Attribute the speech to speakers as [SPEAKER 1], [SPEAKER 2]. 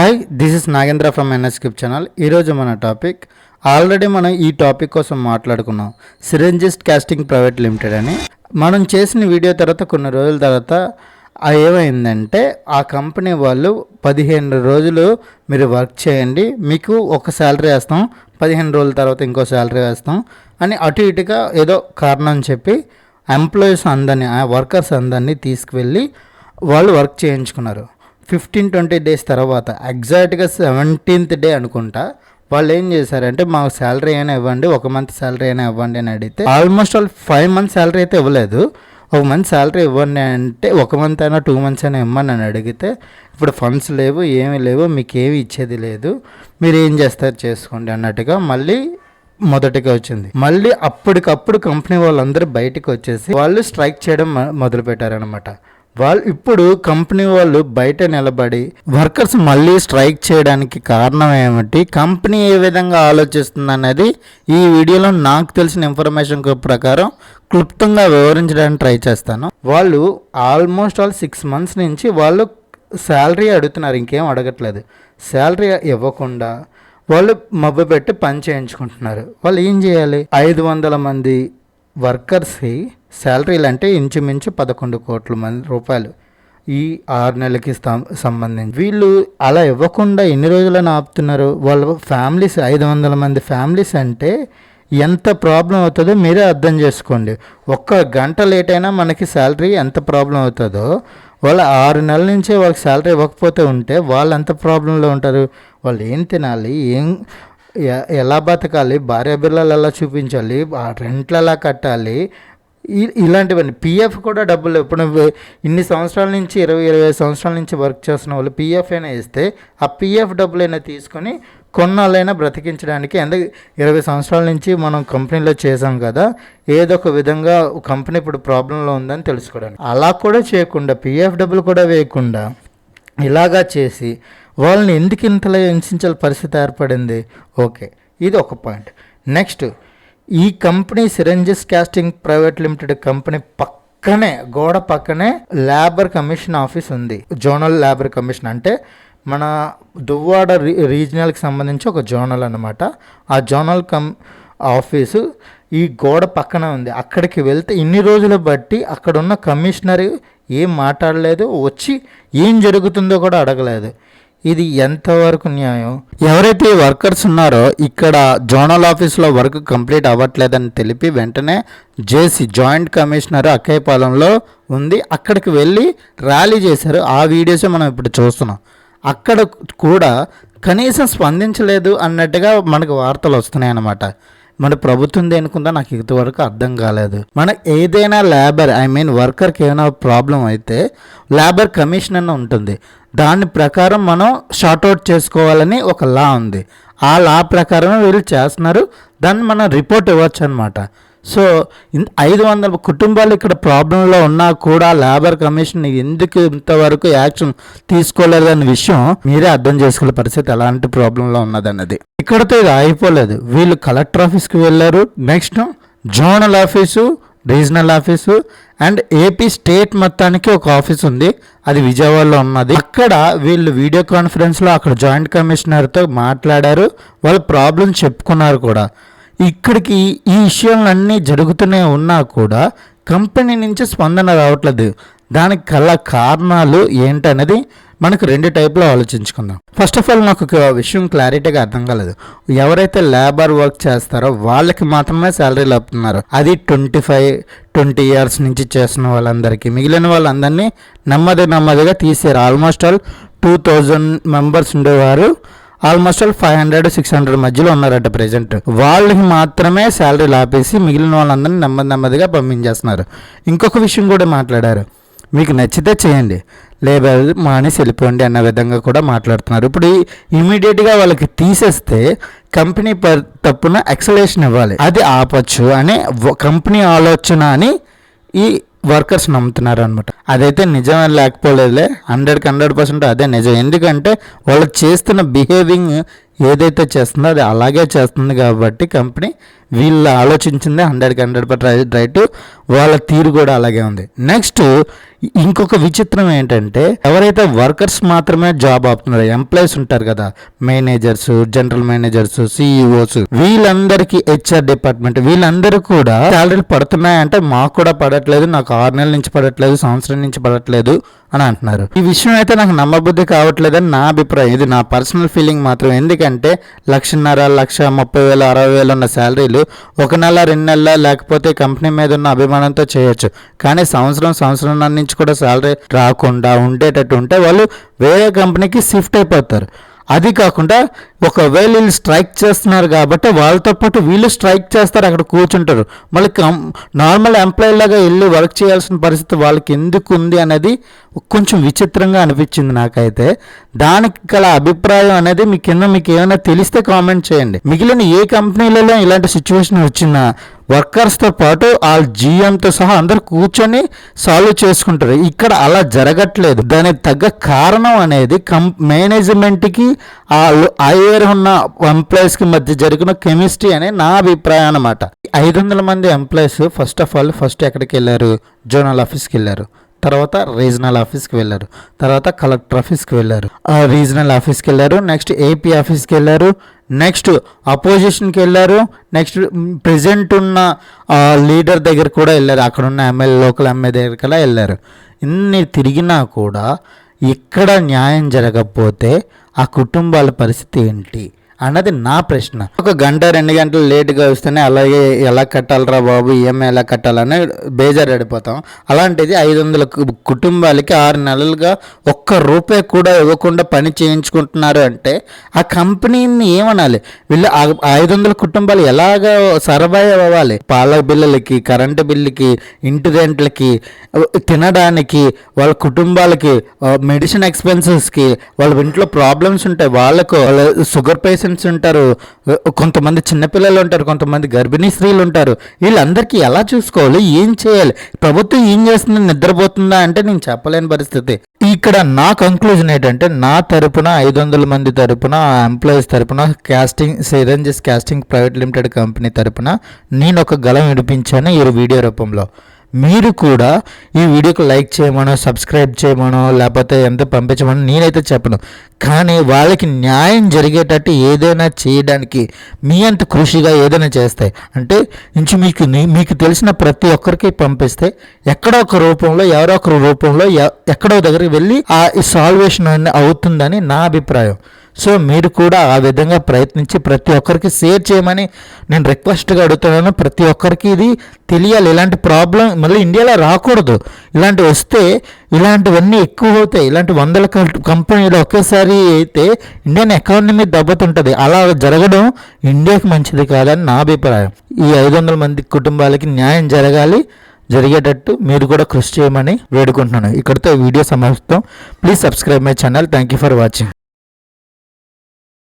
[SPEAKER 1] Hi, this is Nagendra from NS cube channel. ఈరోజు మన topic already మనం ఈ టాపిక్ కోసం మాట్లాడుకున్నాం. సిరంజిస్ట్ కాస్టింగ్ ప్రైవేట్ లిమిటెడ్ అని మనం చేసిన వీడియో తర్వాత కొన్ని రోజుల తర్వాత ఏమైందంటే ఆ కంపెనీ వాళ్ళు 15 రోజులు మీరు వర్క్ చేయండి, మీకు ఒక శాలరీ వేస్తాం, 15 రోజుల తర్వాత ఇంకో శాలరీ వేస్తాం అని అటు ఇటుగా ఏదో కారణం చెప్పి ఎంప్లాయీస్ అందరినీ వర్కర్స్ అందరినీ తీసుకువెళ్ళి వాళ్ళు వర్క్ చేయించుకున్నారు. 15-20 డేస్ తర్వాత ఎగ్జాక్ట్గా 17th డే అనుకుంటా వాళ్ళు ఏం చేశారంటే మాకు శాలరీ అయినా ఇవ్వండి, ఒక మంత్ శాలరీ అయినా ఇవ్వండి అని అడిగితే ఆల్మోస్ట్ 5 months శాలరీ అయితే ఇవ్వలేదు. ఒక మంత్ శాలరీ ఇవ్వండి అంటే 1 month అయినా 2 months అయినా ఇవ్వమని అని అడిగితే ఇప్పుడు ఫండ్స్ లేవు, ఏమీ లేవు, మీకు ఏమి ఇచ్చేది లేదు, మీరు ఏం చేస్తారు చేసుకోండి అన్నట్టుగా మళ్ళీ మొదటిగా వచ్చింది. మళ్ళీ అప్పటికప్పుడు కంపెనీ వాళ్ళందరూ బయటకు వచ్చేసి వాళ్ళు స్ట్రైక్ చేయడం మొదలుపెట్టారనమాట. వాళ్ళు ఇప్పుడు కంపెనీ వాళ్ళు బయట నిలబడి వర్కర్స్ మళ్ళీ స్ట్రైక్ చేయడానికి కారణం ఏమిటి, కంపెనీ ఏ విధంగా ఆలోచిస్తుంది అనేది ఈ వీడియోలో నాకు తెలిసిన ఇన్ఫర్మేషన్ ప్రకారం క్లుప్తంగా వివరించడానికి ట్రై చేస్తాను. వాళ్ళు ఆల్మోస్ట్ 6 months నుంచి వాళ్ళు శాలరీ అడుగుతున్నారు, ఇంకేం అడగట్లేదు. శాలరీ ఇవ్వకుండా వాళ్ళు మబ్బు పెట్టి పని చేయించుకుంటున్నారు. వాళ్ళు ఏం చేయాలి? 500 మంది వర్కర్స్కి శాలరీలు అంటే ఇంచుమించు 11 కోట్ల రూపాయలు ఈ 6 నెలలకి సంబంధించి. వీళ్ళు అలా ఇవ్వకుండా ఎన్ని రోజులని ఆపుతున్నారు? వాళ్ళ ఫ్యామిలీస్ 500 మంది ఫ్యామిలీస్ అంటే ఎంత ప్రాబ్లం అవుతుందో మీరే అర్థం చేసుకోండి. 1 గంట లేట్ అయినా మనకి శాలరీ ఎంత ప్రాబ్లం అవుతుందో, వాళ్ళు 6 నెలల నుంచే వాళ్ళకి శాలరీ ఇవ్వకపోతే ఉంటే వాళ్ళు ఎంత ప్రాబ్లంలో ఉంటారు. వాళ్ళు ఏం తినాలి, ఎలా బతకాలి, భార్య పిల్లలు ఎలా చూపించాలి, రెంట్లు ఎలా కట్టాలి, ఇలాంటివన్నీ. పిఎఫ్ కూడా డబ్బులు ఇప్పుడు ఇన్ని సంవత్సరాల నుంచి 20-25 సంవత్సరాల నుంచి వర్క్ చేస్తున్న వాళ్ళు పిఎఫ్ అయినా ఇస్తే ఆ పిఎఫ్ డబ్బులైనా తీసుకొని కొన్నాళ్ళైనా బ్రతికించడానికి, ఎందుకు 20 సంవత్సరాల నుంచి మనం కంపెనీలో చేసాం కదా, ఏదో ఒక విధంగా కంపెనీ ఇప్పుడు ప్రాబ్లంలో ఉందని తెలుసుకోవడానికి. అలా కూడా చేయకుండా పిఎఫ్ డబ్బులు కూడా వేయకుండా ఇలాగా చేసి వాళ్ళని ఎందుకు ఇంతలో హింసించాల పరిస్థితి ఏర్పడింది? ఓకే, ఇది ఒక పాయింట్. నెక్స్ట్, ఈ కంపెనీ సిరంజిస్ట్ కాస్టింగ్ ప్రైవేట్ లిమిటెడ్ కంపెనీ పక్కనే, గోడ పక్కనే లేబర్ కమిషన్ ఆఫీస్ ఉంది. జోనల్ లేబర్ కమిషన్ అంటే మన దువ్వాడ రీజనల్కి సంబంధించి ఒక జోనల్ అనమాట. ఆ జోనల్ ఆఫీసు ఈ గోడ పక్కన ఉంది. అక్కడికి వెళ్తే ఇన్ని రోజులు బట్టి అక్కడ ఉన్న కమిషనర్ ఏం మాట్లాడలేదు, వచ్చి ఏం జరుగుతుందో కూడా అడగలేదు. ఇది ఎంతవరకు న్యాయం? ఎవరైతే వర్కర్స్ ఉన్నారో ఇక్కడ జోనల్ ఆఫీస్లో వర్క్ కంప్లీట్ అవ్వట్లేదని తెలిపి వెంటనే జేసీ జాయింట్ కమిషనర్ అక్కయ్యపాలెంలో ఉంది, అక్కడికి వెళ్ళి ర్యాలీ చేశారు. ఆ వీడియోసే మనం ఇప్పుడు చూస్తున్నాం. అక్కడ కూడా కనీసం స్పందించలేదు అన్నట్టుగా మనకు వార్తలు వస్తున్నాయి అన్నమాట. మన ప్రభుత్వం దేనికుందో నాకు ఇంతవరకు అర్థం కాలేదు. మనకు ఏదైనా లేబర్ వర్కర్కి ఏమైనా ప్రాబ్లం అయితే లేబర్ కమిషన్ అన్న ఉంటుంది, దాని ప్రకారం మనం షార్ట్అవుట్ చేసుకోవాలని ఒక లా ఉంది. ఆ లా ప్రకారం వీళ్ళు చేస్తున్నారు, దాన్ని మనం రిపోర్ట్ ఇవ్వచ్చు అనమాట. సో 500 కుటుంబాలు ఇక్కడ ప్రాబ్లంలో ఉన్నా కూడా లేబర్ కమిషన్ ఎందుకు ఇంతవరకు యాక్షన్ తీసుకోలేదన్న విషయం మీరే అర్థం చేసుకోలే పరిస్థితి ఎలాంటి ప్రాబ్లంలో ఉన్నదన్నది. ఇక్కడతో ఇది అయిపోలేదు. వీళ్ళు కలెక్టర్ ఆఫీస్కి వెళ్ళారు, next zonal office, regional office and AP state మొత్తానికి ఒక ఆఫీస్ ఉంది, అది విజయవాడలో ఉన్నది. అక్కడ వీళ్ళు వీడియో కాన్ఫరెన్స్లో అక్కడ జాయింట్ కమిషనర్తో మాట్లాడారు, వాళ్ళ ప్రాబ్లం చెప్పుకున్నారు కూడా. ఇక్కడికి ఈ విషయాలన్నీ జరుగుతూనే ఉన్నా కూడా కంపెనీ నుంచి స్పందన రావట్లేదు. దానికి కల కారణాలు ఏంటనేది మనకు 2 టైప్లో ఆలోచించుకుందాం. ఫస్ట్ ఆఫ్ ఆల్ నాకు ఒక విషయం క్లారిటీగా అర్థం కాలేదు. ఎవరైతే లేబర్ వర్క్ చేస్తారో వాళ్ళకి మాత్రమే శాలరీలు అవుతున్నారు. అది 20 years నుంచి చేస్తున్న వాళ్ళందరికీ, మిగిలిన వాళ్ళందరినీ నెమ్మదిగా తీసారు. ఆల్మోస్ట్ 2000 members ఉండేవారు, ఆల్మోస్ట్ 500-600 మధ్యలో ఉన్నారట ప్రెజెంట్. వాళ్ళకి మాత్రమే శాలరీలు ఆపేసి మిగిలిన వాళ్ళందరినీ నెమ్మదిగా పంపించేస్తున్నారు. ఇంకొక విషయం కూడా మాట్లాడారు, మీకు నచ్చితే చేయండి, లేబర్ మానేసి వెళ్ళిపోండి అన్న విధంగా కూడా మాట్లాడుతున్నారు. ఇప్పుడు ఇమీడియట్గా వాళ్ళకి తీసేస్తే కంపెనీ తప్పున ఎక్సలేషన్ ఇవ్వాలి, అది ఆపచ్చు అనే కంపెనీ ఆలోచన అని ఈ వర్కర్స్ నమ్ముతున్నారు అనమాట. అదైతే నిజమే లేకపోలేదులే, 100% అదే నిజం. ఎందుకంటే వాళ్ళు చేస్తున్న బిహేవింగ్ ఏదైతే చేస్తుందో అది అలాగే చేస్తుంది కాబట్టి కంపెనీ వీళ్ళు ఆలోచించింది 100% రైట్, వాళ్ళ తీరు కూడా అలాగే ఉంది. నెక్స్ట్ ఇంకొక విచిత్రం ఏంటంటే, ఎవరైతే వర్కర్స్ మాత్రమే జాబ్ ఆపుతున్నారో, ఎంప్లాయీస్ ఉంటారు కదా, మేనేజర్స్, జనరల్ మేనేజర్స్, సిఇఓస్, వీళ్ళందరికీ హెచ్ఆర్ డిపార్ట్మెంట్ వీళ్ళందరూ కూడా శాలరీలు పడుతున్నాయంటే మాకు కూడా పడట్లేదు, నాకు 6 నెలల నుంచి పడట్లేదు, సంవత్సరం నుంచి పడట్లేదు అని అంటున్నారు. ఈ విషయం అయితే నాకు నమ్మబుద్ధి కావట్లేదని నా అభిప్రాయం. ఇది నా పర్సనల్ ఫీలింగ్ మాత్రం. ఎందుకంటే 1,50,000, 1,30,000, 60,000 ఉన్న శాలరీలు 1 నెల 2 నెలల లేకపోతే కంపెనీ మీద ఉన్న అభిమానంతో చేయొచ్చు. కానీ సంవత్సరం నుంచి కూడా శాలరీ రాకుండా ఉండేటట్టు ఉంటే వాళ్ళు వేరే కంపెనీకి షిఫ్ట్ అయిపోతారు. అది కాకుండా ఒకవేళ వీళ్ళు స్ట్రైక్ చేస్తున్నారు కాబట్టి వాళ్ళతో పాటు వీళ్ళు స్ట్రైక్ చేస్తారు, అక్కడ కూర్చుంటారు. మళ్ళీ నార్మల్ ఎంప్లాయీ లాగా వెళ్ళి వర్క్ చేయాల్సిన పరిస్థితి వాళ్ళకి ఎందుకు ఉంది అనేది కొంచెం విచిత్రంగా అనిపించింది నాకైతే. దానికి గల అభిప్రాయం అనేది మీకు ఏమైనా తెలిస్తే కామెంట్ చేయండి. మిగిలిన ఏ కంపెనీలలో ఇలాంటి సిచ్యువేషన్ వచ్చినా వర్కర్స్తో పాటు వాళ్ళ జీఎంతో సహా అందరు కూర్చొని సాల్వ్ చేసుకుంటారు. ఇక్కడ అలా జరగట్లేదు. దానికి తగ్గ కారణం అనేది మేనేజ్మెంట్కి హైయర్ ఉన్న ఎంప్లాయీస్కి మధ్య జరిగిన కెమిస్ట్రీ అనే నా అభిప్రాయం అన్నమాట. 500 మంది ఎంప్లాయీస్ ఫస్ట్ ఎక్కడికి వెళ్ళారు? జోనల్ ఆఫీస్కి వెళ్ళారు, తర్వాత రీజనల్ ఆఫీస్కి వెళ్ళారు, తర్వాత కలెక్టర్ ఆఫీస్కి వెళ్ళారు, రీజనల్ ఆఫీస్కి వెళ్ళారు, నెక్స్ట్ ఏపీ ఆఫీస్కి వెళ్ళారు, నెక్స్ట్ అపోజిషన్కి వెళ్ళారు, నెక్స్ట్ ప్రెజెంట్ ఉన్న లీడర్ దగ్గర కూడా వెళ్ళారు, అక్కడ ఉన్న లోకల్ ఎమ్మెల్యే దగ్గర కల్లా వెళ్ళారు. ఇన్ని తిరిగినా కూడా ఇక్కడ న్యాయం జరగకపోతే ఆ కుటుంబాల పరిస్థితి ఏంటి అన్నది నా ప్రశ్న. 1 గంట 2 గంటలు లేట్గా వస్తేనే అలాగే ఎలా కట్టాలరా బాబు, ఈఎంఐ ఎలా కట్టాలని బేజారడిపోతాం. అలాంటిది 500 కుటుంబాలకి 6 నెలలుగా ₹1 కూడా ఇవ్వకుండా పని చేయించుకుంటున్నారు అంటే ఆ కంపెనీని ఏమనాలి? వీళ్ళు 500 కుటుంబాలు ఎలాగ సర్వైవ్ అవ్వాలి? పాల బిల్లులకి, కరెంటు బిల్లుకి, ఇంటి రెంట్లకి, తినడానికి, వాళ్ళ కుటుంబాలకి, మెడిసిన్ ఎక్స్పెన్సెస్కి, వాళ్ళ ఇంట్లో ప్రాబ్లమ్స్ ఉంటాయి, వాళ్ళకు షుగర్ పేషెంట్స్ ఉంటారు, కొంతమంది చిన్నపిల్లలు ఉంటారు, కొంతమంది గర్భిణీ స్త్రీలు ఉంటారు. వీళ్ళందరికీ ఎలా చూసుకోవాలి? ఏం చేయాలి? ప్రభుత్వం ఏం చేస్తుంది? నిద్రపోతుందా అంటే నేను చెప్పలేని పరిస్థితి. ఇక్కడ నా కంక్లూజన్ ఏంటంటే, నా తరపున 500 మంది తరపున, ఎంప్లాయీస్ తరపున, సిరంజిస్ కాస్టింగ్ ప్రైవేట్ లిమిటెడ్ కంపెనీ తరపున నేను ఒక గలం వినిపించాను ఈ వీడియో రూపంలో. మీరు కూడా ఈ వీడియోకి లైక్ చేయమనో, సబ్స్క్రైబ్ చేయమనో, లేకపోతే ఎంత పంపించమనో నేనైతే చెప్పను. కానీ వాళ్ళకి న్యాయం జరిగేటట్టు ఏదైనా చేయడానికి మీ అంత కృషిగా ఏదైనా చేస్తాయి అంటే మీకు తెలిసిన ప్రతి ఒక్కరికి పంపిస్తే ఎక్కడో ఒక రూపంలో, ఎవరో ఒకరి రూపంలో ఎక్కడో దగ్గరికి వెళ్ళి ఆ సాల్వేషన్ అవుతుందని నా అభిప్రాయం. సో మీరు కూడా ఆ విధంగా ప్రయత్నించి ప్రతి ఒక్కరికి షేర్ చేయమని నేను రిక్వెస్ట్గా అడుగుతున్నాను. ప్రతి ఒక్కరికి ఇది తెలియాలి. ఇలాంటి ప్రాబ్లం మళ్ళీ ఇండియాలో రాకూడదు. ఇలాంటివి వస్తే ఇలాంటివన్నీ ఎక్కువ అవుతాయి. ఇలాంటి 100 కంపెనీలు ఒకేసారి అయితే ఇండియన్ ఎకానమీ దెబ్బతింటుంది. అలా జరగడం ఇండియాకి మంచిది కాదని నా అభిప్రాయం. ఈ 500 మంది కుటుంబాలకి న్యాయం జరిగేటట్టు మీరు కూడా కృషి చేయమని వేడుకుంటున్నాను. ఇక్కడితో వీడియో సమాప్తం. Please subscribe my channel. Thank you for watching.